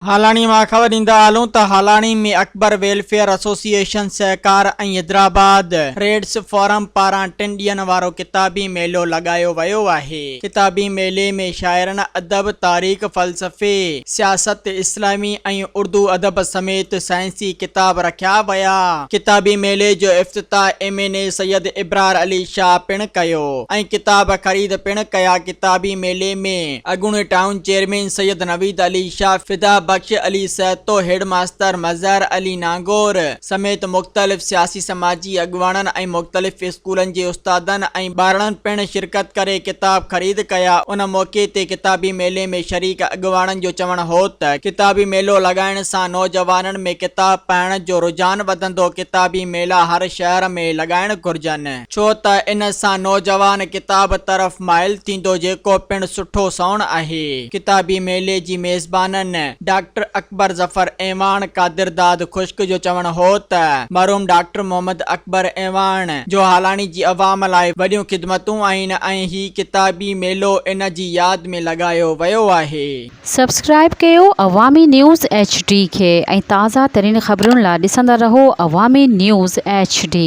हालानी मां ख़बर ॾींदा हलूं त हालानी में अकबर वेलफेयर एसोसिएशन सहकार ऐं हैदराबाद रेड्स फोरम पारां 3 ॾींहनि वारो किताबी मेलो लॻायो वियो आहे। किताबी मेले में शाइरनि अदब, तारीख़, फ़लसफ़े, सियासत, इस्लामी ऐं उर्दू अदब समेत साइंसी किताब रखिया विया। किताबी मेले जो इफ्तिताह MNA सैयद इब्रार अली शाह पिण कयो ऐं किताब ख़रीद पिण कया। किताबी मेले में अॻूणे टाउन चेयरमैन सैयद नवीद अली शाह, फिदा बख्श अली सहतो, हेड मास्टर मज़हर अली नागौर समेत मुख़्तलिफ़ सियासी समाजी अॻवाननि ऐं मुख़्तलिफ़ स्कूलनि जे उस्तादनि ऐं ॿारनि पिण शिरकत करे किताब ख़रीद कया। उन मौक़े ते किताबी मेले में शरीक अॻवाननि जो चवणु हो त किताबी मेलो लॻाइण सां नौजवाननि में किताब पढ़ण जो रुझान वधंदो। किताबी मेला हर शहर में लॻाइण घुर्जनि, छो त इन सां नौजवान किताब तरफ़ माइल थींदो, जेको पिण सुठो सौण आहे। किताबी मेले जी मेज़बाननि डॉक्टर अकबर ज़फ़र ऐवान, कादिर दाद खुश्क जो चवणु हो त मरहूम डॉक्टर मोहम्मद अकबर ऐवान जो हालानी जी अवाम लाइ वॾियूं ख़िदमतूं आहिनि ऐं ही किताबी मेलो इन जी यादि में लॻायो वियो आहे। सब्सक्राइब कयो अवामी न्यूज़ HD खे ऐं ताज़ा तरीन ख़बरुनि लाइ ॾिसंदा रहो अवामी न्यूज़ HD।